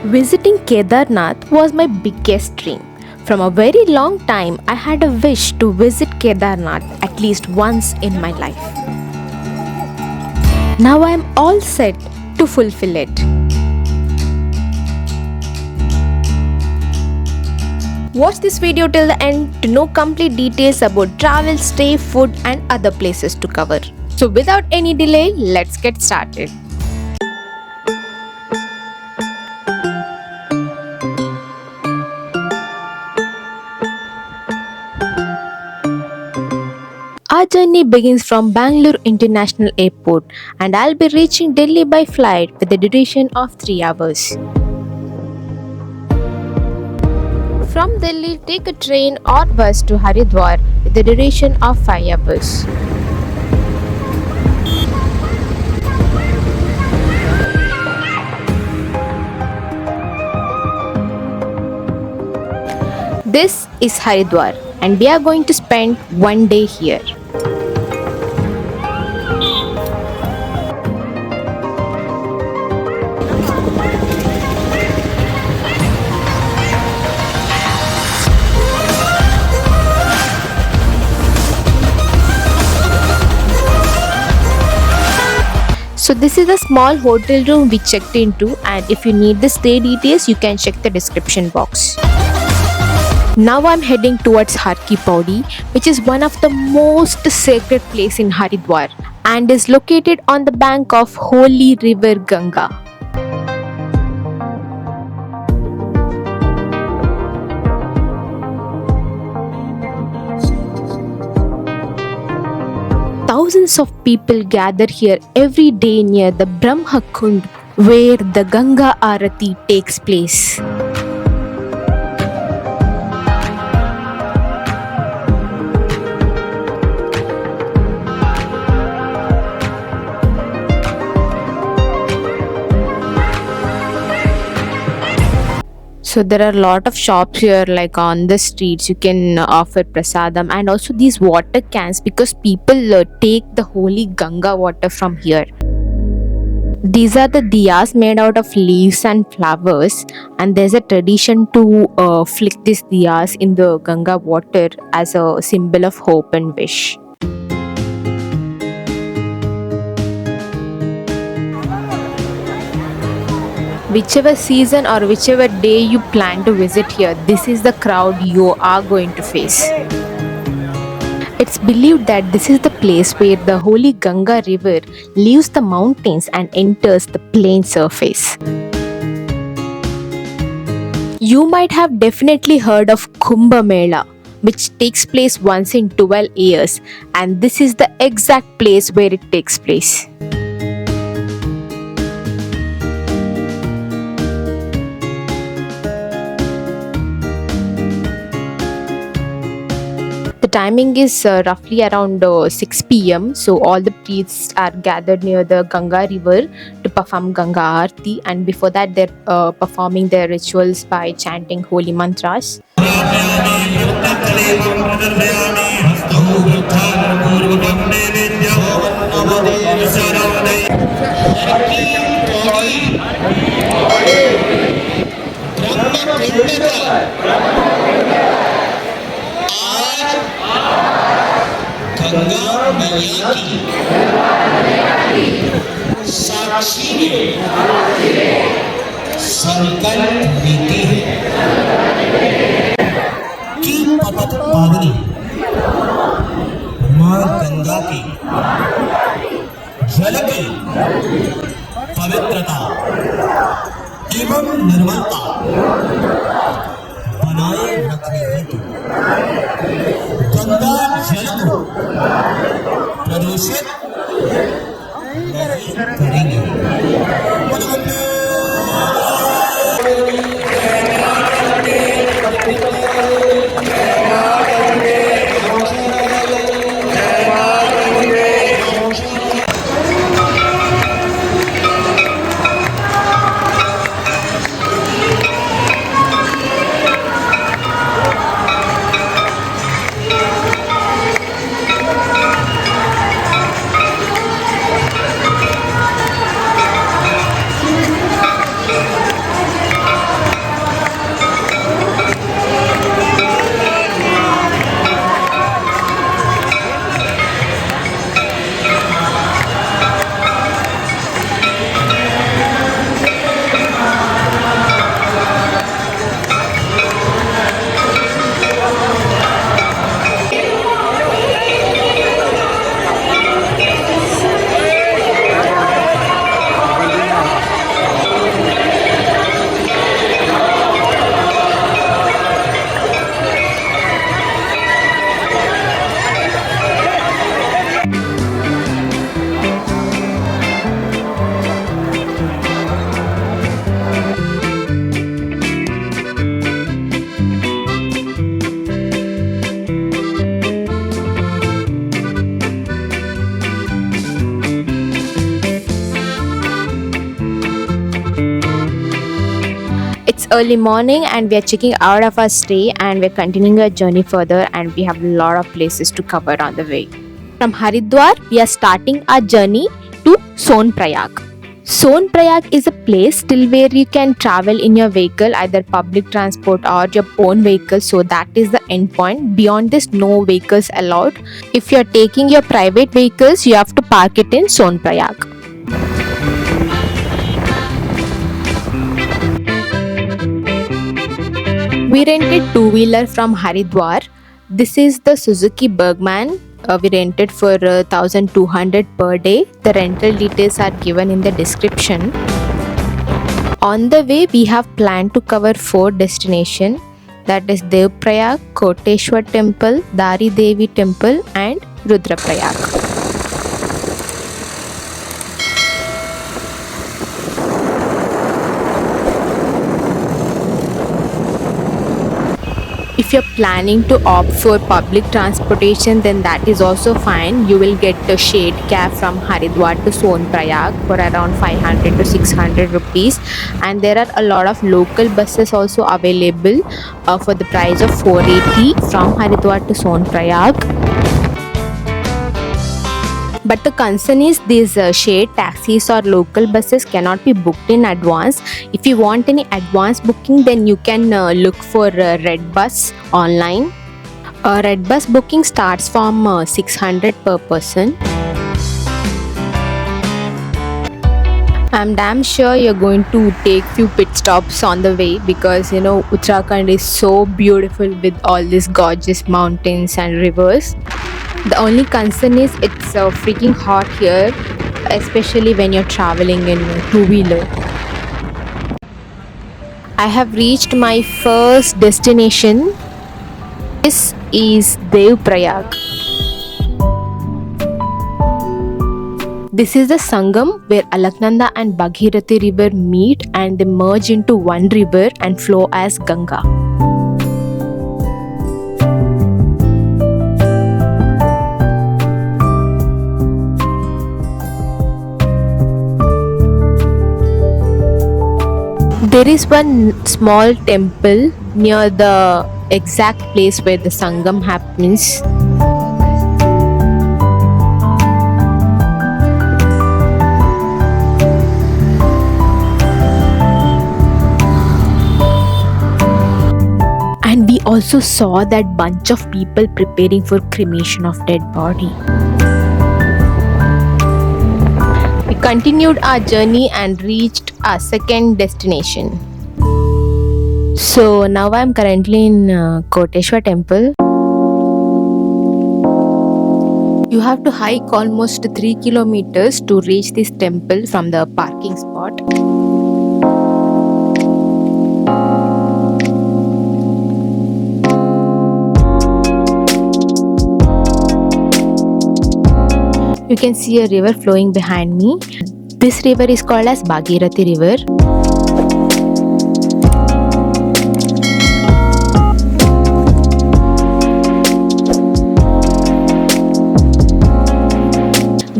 Visiting Kedarnath was my biggest dream. From a very long time, I had a wish to visit Kedarnath at least once in my life. Now I am all set to fulfill it. Watch this video till the end to know complete details about travel, stay, food and other places to cover. So without any delay, let's get started. Our journey begins from Bangalore International Airport and I'll be reaching Delhi by flight with a duration of 3 hours. From Delhi, take a train or bus to Haridwar with a duration of 5 hours. This is Haridwar and we are going to spend one day here. So this is a small hotel room we checked into, and if you need the stay details you can check the description box. Now I'm heading towards Har Ki Pauri, which is one of the most sacred place in Haridwar and is located on the bank of holy river Ganga. Thousands of people gather here every day near the Brahma Kund where the Ganga Aarti takes place. So there are a lot of shops here, like on the streets you can offer prasadam, and also these water cans because people take the holy Ganga water from here. These are the diyas made out of leaves and flowers, and there's a tradition to flick these diyas in the Ganga water as a symbol of hope and wish. Whichever season or whichever day you plan to visit here, this is the crowd you are going to face. It's believed that this is the place where the holy Ganga river leaves the mountains and enters the plain surface. You might have definitely heard of Kumbh Mela, which takes place once in 12 years, and this is the exact place where it takes place. The timing is roughly around 6 p.m. So all the priests are gathered near the Ganga river to perform Ganga Aarti, and before that they're performing their rituals by chanting holy mantras. Ganga मैया की साक्षी संकल्प नीति है कि पतित पावनी मां गंगा की जल की पवित्रता एवं निर्मलता बनाए रखने हेतु गंगा जल को प्रदूषित नहीं करेंगे। It's early morning and we are checking out of our stay and we're continuing our journey further, and we have a lot of places to cover on the way. From Haridwar, we are starting our journey to Sonprayag. Sonprayag is a place still where you can travel in your vehicle, either public transport or your own vehicle. So that is the end point. Beyond this, no vehicles allowed. If you are taking your private vehicles, you have to park it in Sonprayag. We rented two-wheeler from Haridwar. This is the Suzuki Bergman. We rented for 1200 per day. The rental details are given in the description. On the way, we have planned to cover 4 destinations, that is Devprayag, Koteshwar Temple, Dari Devi Temple and Rudraprayag. If you're planning to opt for public transportation, then that is also fine. You will get a shared cab from Haridwar to Sonprayag for around 500 to 600 rupees, and there are a lot of local buses also available for the price of 480 from Haridwar to Sonprayag. But the concern is these shared taxis or local buses cannot be booked in advance. If you want any advance booking, then you can look for Red Bus online. Red Bus booking starts from 600 per person. I'm damn sure you're going to take few pit stops on the way, because Uttarakhand is so beautiful with all these gorgeous mountains and rivers. The only concern is it's freaking hot here, especially when you're traveling in two-wheeler. I have reached my first destination. This is Devprayag. This is the Sangam where Alaknanda and Bhagirathi river meet and they merge into one river and flow as Ganga. There is one small temple near the exact place where the Sangam happens. And we also saw that bunch of people preparing for cremation of dead body. We continued our journey and reached our second destination. So now I'm currently in Koteshwar Temple. You have to hike almost 3 kilometers to reach this temple from the parking spot. You can see a river flowing behind me. This river is called as Bhagirathi river.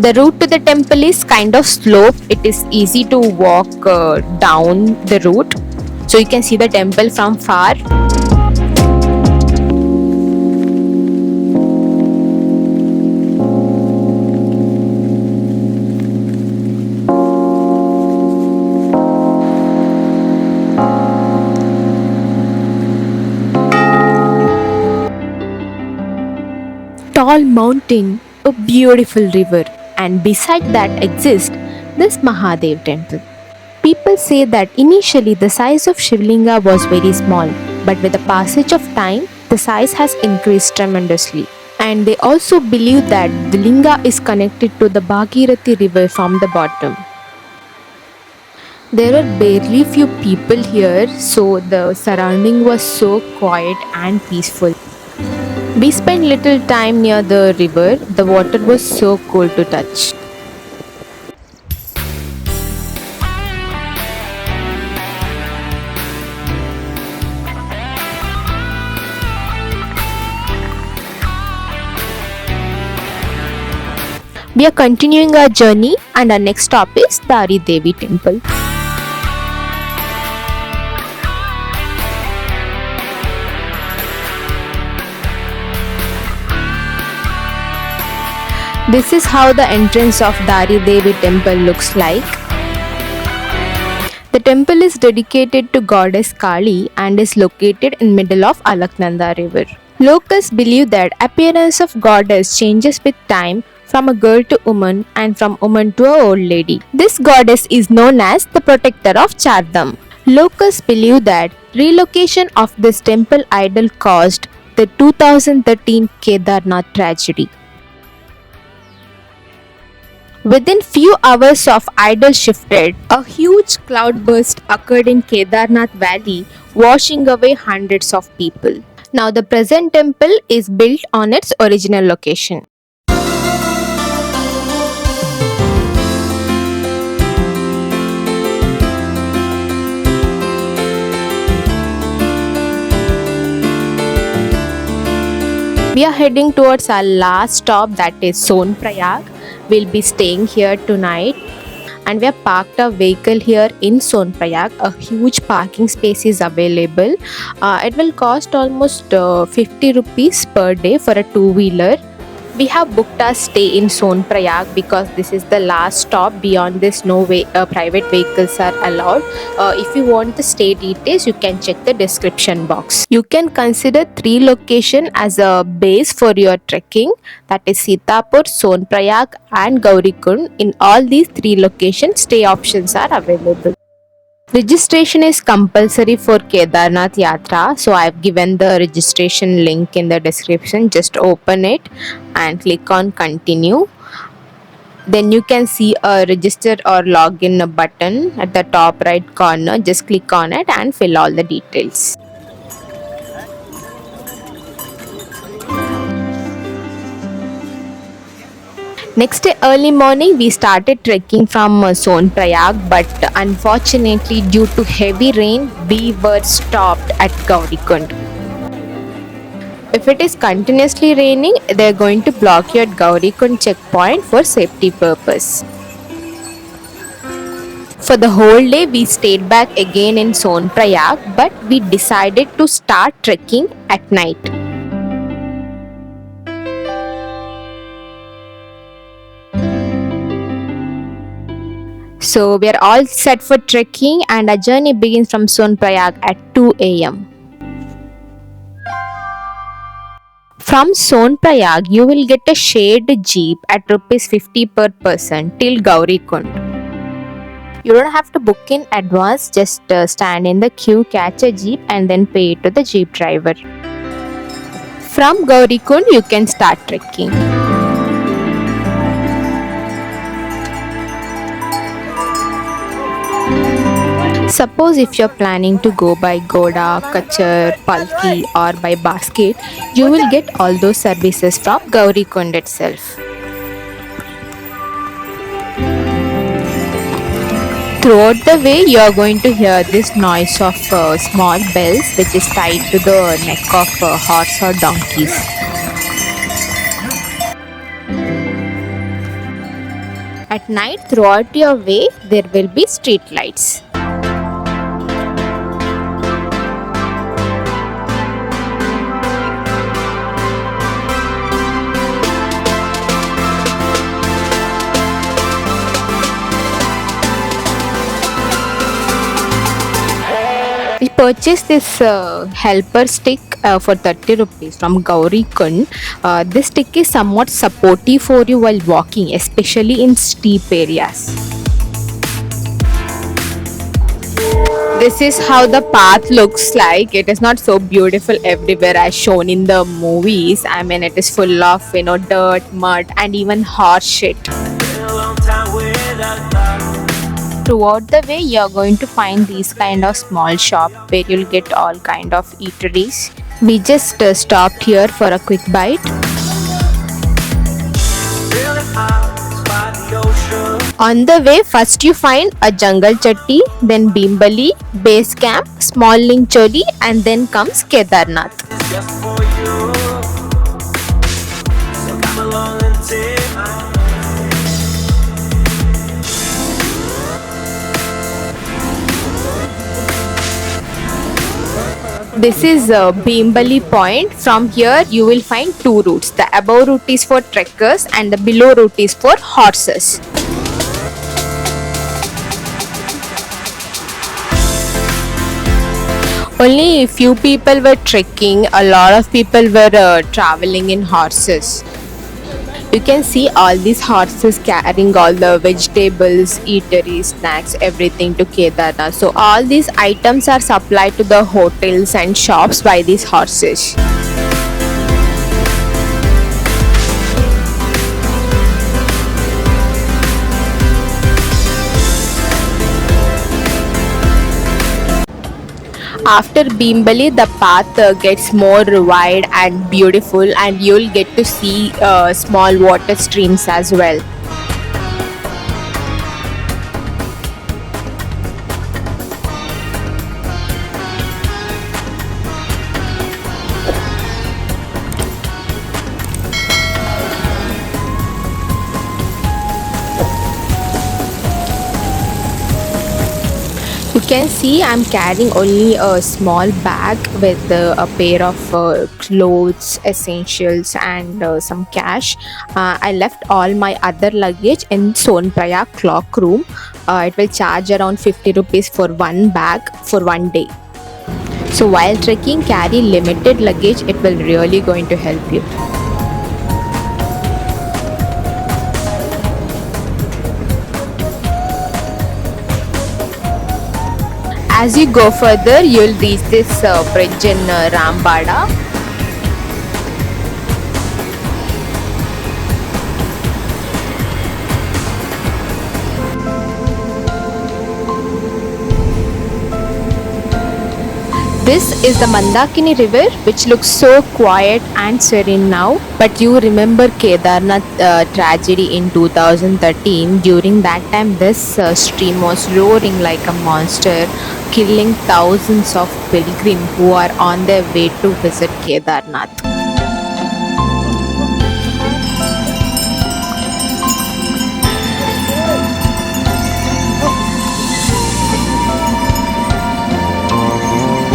The route to the temple is kind of slope. It is easy to walk down the route. So you can see the temple from far. Tall mountain, a beautiful river, and beside that exists this Mahadev temple. People say that initially the size of Shivlinga was very small, but with the passage of time, the size has increased tremendously. And they also believe that the linga is connected to the Bhagirathi river from the bottom. There were barely few people here, so the surrounding was so quiet and peaceful. We spent little time near the river. The water was so cool to touch. We are continuing our journey and our next stop is Dari Devi Temple. This is how the entrance of Dari Devi temple looks like. The temple is dedicated to goddess Kali and is located in middle of Alaknanda river. Locals believe that appearance of goddess changes with time from a girl to woman and from woman to a old lady. This goddess is known as the protector of Chardham. Locals believe that relocation of this temple idol caused the 2013 Kedarnath tragedy. Within few hours of idol shifted, a huge cloudburst occurred in Kedarnath Valley, washing away hundreds of people. Now the present temple is built on its original location. We are heading towards our last stop, that is Sonprayag. We'll be staying here tonight and we have parked our vehicle here in Sonprayag. A huge parking space is available. It will cost almost 50 rupees per day for a two-wheeler. We have booked our stay in Sonprayag because this is the last stop. Beyond this, no way private vehicles are allowed. If you want the stay details, you can check the description box. You can consider three locations as a base for your trekking, that is Sitapur, Sonprayag and Gaurikund. In all these three locations, stay options are available. Registration is compulsory for Kedarnath Yatra, so I've given the registration link in the description. Just open it and click on continue. Then you can see a register or login button at the top right corner. Just click on it and fill all the details. Next day early morning we started trekking from Sonprayag, but unfortunately due to heavy rain we were stopped at Gaurikund. If it is continuously raining, they are going to block you at Gaurikund checkpoint for safety purpose. For the whole day we stayed back again in Sonprayag, but we decided to start trekking at night. So we are all set for trekking and our journey begins from Sonprayag at 2 am. From Sonprayag, you will get a shared jeep at rupees 50 per person till Gaurikund. You don't have to book in advance, just stand in the queue, catch a jeep and then pay it to the jeep driver. From Gaurikund, you can start trekking. Suppose if you're planning to go by Goda, Kachar, Palki or by basket, you will get all those services from Gaurikund itself. Throughout the way, you are going to hear this noise of small bells which is tied to the neck of horse or donkeys. At night, throughout your way, there will be street lights. We purchased this helper stick for 30 rupees from Gaurikund. This stick is somewhat supportive for you while walking, especially in steep areas. This is how the path looks like. It is not so beautiful everywhere as shown in the movies. I mean, it is full of dirt, mud and even horse shit. Throughout the way, you are going to find these kind of small shops where you'll get all kind of eateries. We just stopped here for a quick bite. On the way, first you find a jungle chatti, then Bimbali, base camp, small Lincholi, and then comes Kedarnath. This is Beambali Point. From here, you will find two routes. The above route is for trekkers, and the below route is for horses. Only few people were trekking. A lot of people were traveling in horses. You can see all these horses carrying all the vegetables, eateries, snacks, everything to Kedarnath. So all these items are supplied to the hotels and shops by these horses. After Bimbali, the path gets more wide and beautiful, and you'll get to see small water streams as well. You can see I'm carrying only a small bag with a pair of clothes, essentials, and some cash. I left all my other luggage in Sonprayag clock room. It will charge around 50 rupees for one bag for one day. So while trekking, carry limited luggage. It will really going to help you. As you go further, you'll reach this bridge in Rambada. This is the Mandakini river, which looks so quiet and serene now. But you remember Kedarnath tragedy in 2013. During that time, this stream was roaring like a monster, killing thousands of pilgrims who are on their way to visit Kedarnath.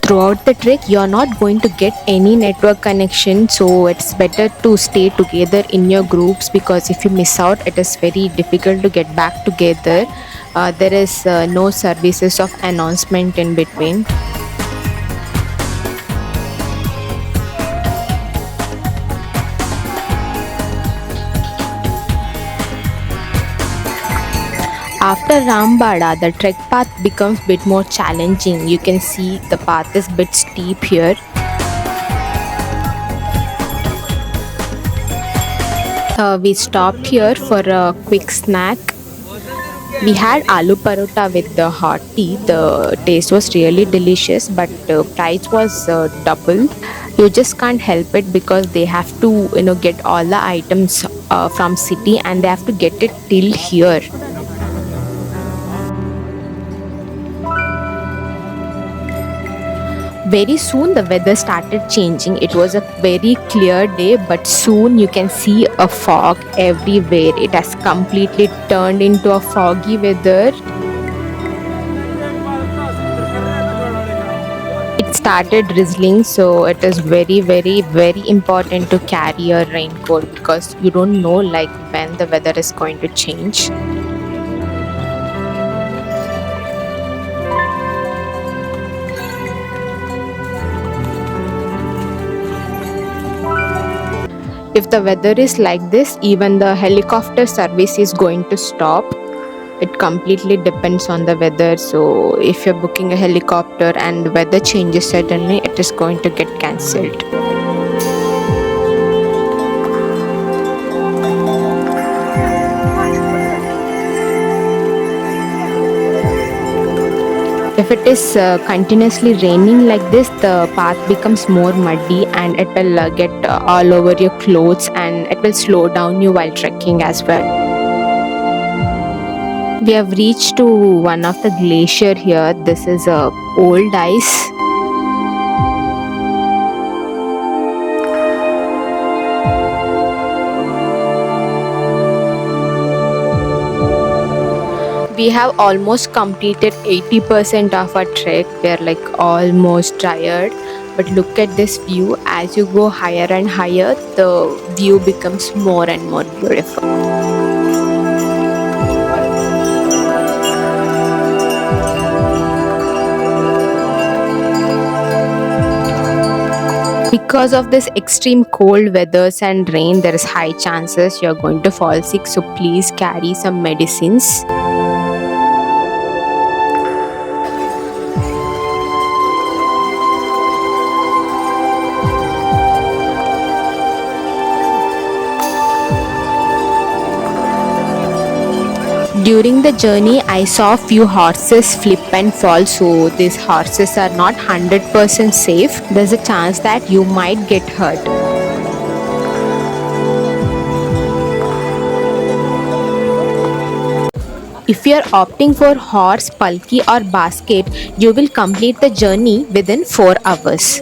Throughout the trek, you are not going to get any network connection, so it's better to stay together in your groups, because if you miss out, it is very difficult to get back together. There is no services of announcement in between. After Rambada, the trek path becomes a bit more challenging. You can see the path is a bit steep here. We stopped here for a quick snack. We had aloo parota with the hot tea. The taste was really delicious, but the price was double. You just can't help it because they have to, get all the items from city, and they have to get it till here. Very soon the weather started changing. It was a very clear day, but soon you can see a fog everywhere. It has completely turned into a foggy weather. It started drizzling, so it is very, very, very important to carry a raincoat, because you don't know like when the weather is going to change. If the weather is like this, even the helicopter service is going to stop. It completely depends on the weather. So if you're booking a helicopter and the weather changes suddenly, it is going to get cancelled. If it is continuously raining like this, the path becomes more muddy, and it will get all over your clothes, and it will slow down you while trekking as well. We have reached to one of the glacier here. This is a old ice. We have almost completed 80% of our trek. We are like almost tired. But look at this view. As you go higher and higher, the view becomes more and more beautiful. Because of this extreme cold weathers and rain, there is high chances you're going to fall sick. So please carry some medicines. During the journey, I saw few horses flip and fall, so these horses are not 100% safe. There's a chance that you might get hurt. If you're opting for horse, palki or basket, you will complete the journey within 4 hours.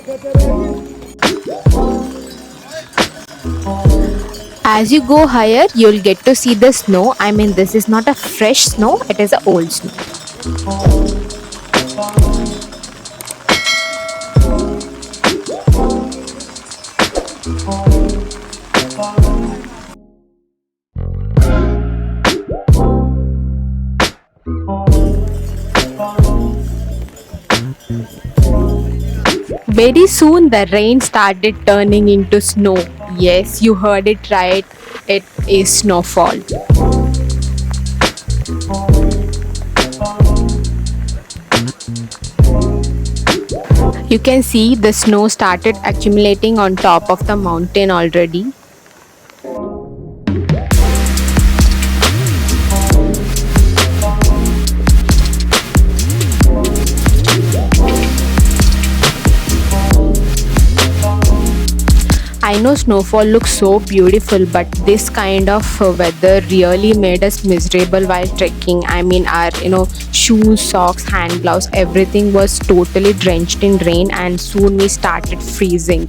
As you go higher, you'll get to see the snow. I mean, this is not a fresh snow, it is a old snow. Very soon the rain started turning into snow. Yes, you heard it right. It is snowfall. You can see the snow started accumulating on top of the mountain already. I know snowfall looks so beautiful, but this kind of weather really made us miserable while trekking. I mean, our shoes, socks, hand gloves, everything was totally drenched in rain, and soon we started freezing.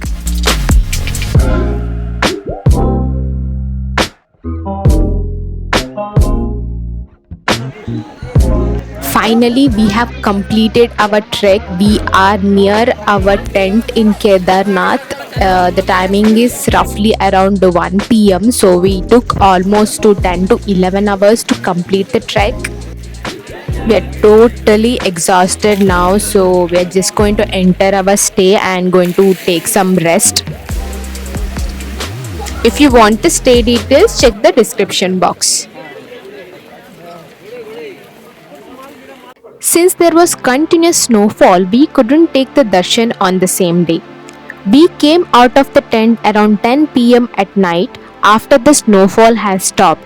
Finally, we have completed our trek. We are near our tent in Kedarnath. The timing is roughly around 1 p.m. So we took almost to 10 to 11 hours to complete the trek. We are totally exhausted now, so we are just going to enter our stay and going to take some rest. If you want the stay details, check the description box. Since there was continuous snowfall, we couldn't take the darshan on the same day. We came out of the tent around 10 p.m. at night after the snowfall has stopped.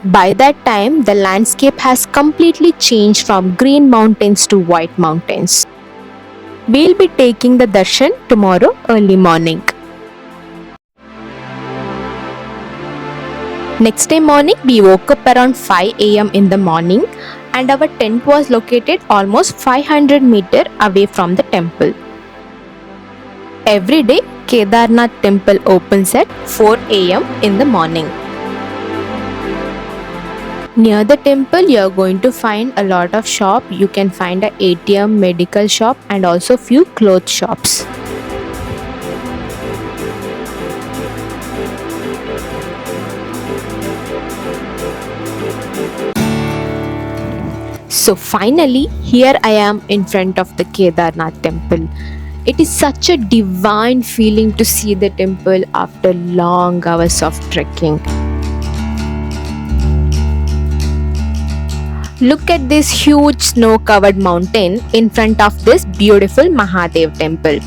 By that time, the landscape has completely changed from green mountains to white mountains. We'll be taking the darshan tomorrow early morning. Next day morning, we woke up around 5 a.m. in the morning, and our tent was located almost 500 meters away from the temple. Every day, Kedarnath temple opens at 4 a.m. in the morning. Near the temple, you are going to find a lot of shops. You can find an ATM, medical shop, and also few clothes shops. So finally, here I am in front of the Kedarnath temple. It is such a divine feeling to see the temple after long hours of trekking. Look at this huge snow-covered mountain in front of this beautiful Mahadev temple.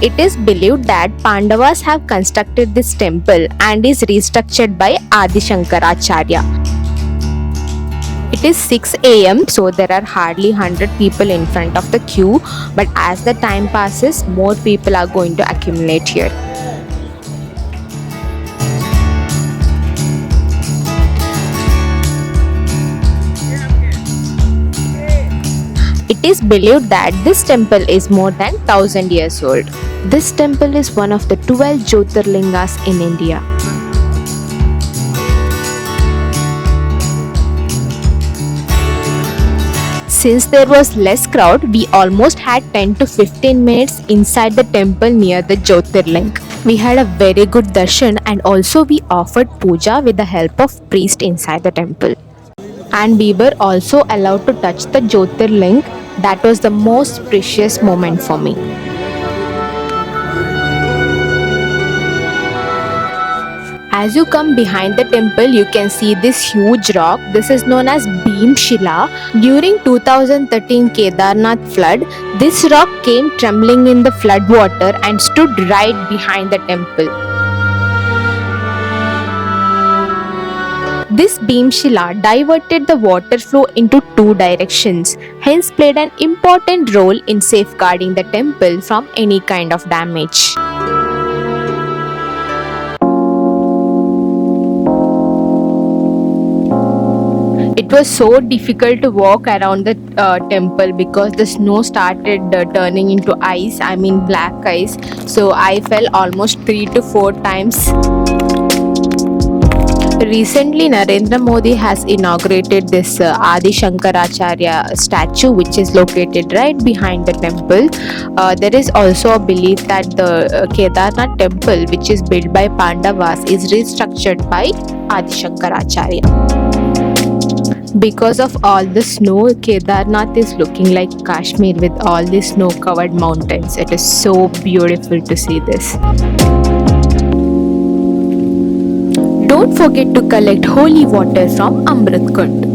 It is believed that Pandavas have constructed this temple and is restructured by Adi Shankaracharya. It is 6 a.m. so there are hardly 100 people in front of the queue, but as the time passes, more people are going to accumulate here. It is believed that this temple is more than 1000 years old. This temple is one of the 12 Jyotirlingas in India. Since there was less crowd, we almost had 10 to 15 minutes inside the temple near the Jyotirling. We had a very good darshan and also we offered puja with the help of priest inside the temple. And we were also allowed to touch the Jyotirling. That was the most precious moment for me. As you come behind the temple, you can see this huge rock. This is known as Beam Shila. During 2013 Kedarnath flood, this rock came trembling in the flood water and stood right behind the temple. This Beam Shila diverted the water flow into two directions, hence played an important role in safeguarding the temple from any kind of damage. It was so difficult to walk around the temple because the snow started turning into ice, I mean black ice. So I fell almost 3 to 4 times. Recently, Narendra Modi has inaugurated this Adi Shankaracharya statue, which is located right behind the temple. There is also a belief that the Kedarnath temple, which is built by Pandavas, is restructured by Adi Shankaracharya. Because of all the snow, Kedarnath is looking like Kashmir with all the snow-covered mountains. It is so beautiful to see this. Don't forget to collect holy water from Amrit Kund.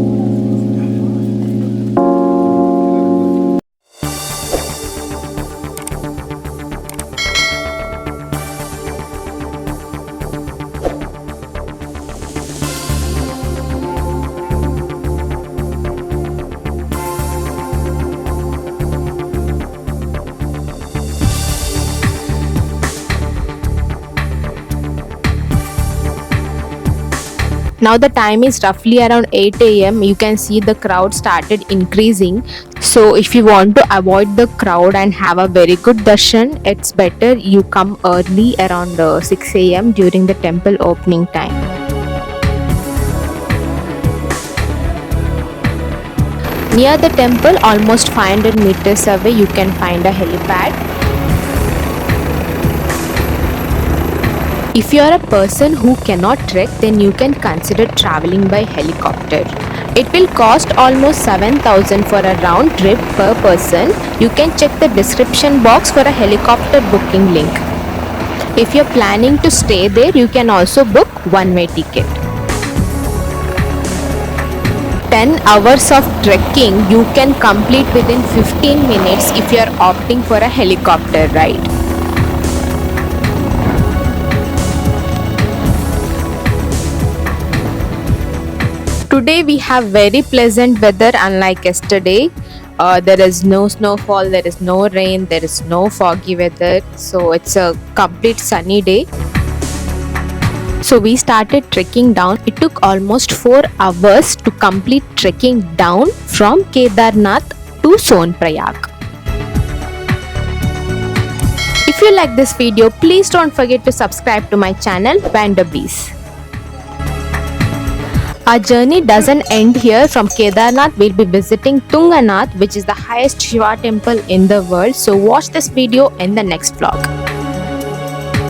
Now the time is roughly around 8 a.m. You can see the crowd started increasing. So if you want to avoid the crowd and have a very good darshan, it's better you come early around 6 a.m. during the temple opening time. Near the temple, almost 500 meters away, you can find a helipad. If you are a person who cannot trek, then you can consider traveling by helicopter. It will cost almost 7,000 for a round trip per person. You can check the description box for a helicopter booking link. If you are planning to stay there, you can also book one-way ticket. 10 hours of trekking you can complete within 15 minutes if you are opting for a helicopter ride. Today we have very pleasant weather unlike yesterday. There is no snowfall, there is no rain, there is no foggy weather. So it's a complete sunny day. So we started trekking down. It took almost 4 hours to complete trekking down from Kedarnath to Sonprayag. If you like this video, please don't forget to subscribe to my channel WanderBees. Our journey doesn't end here. From Kedarnath, we'll be visiting Tunganath, which is the highest Shiva temple in the world. So watch this video in the next vlog.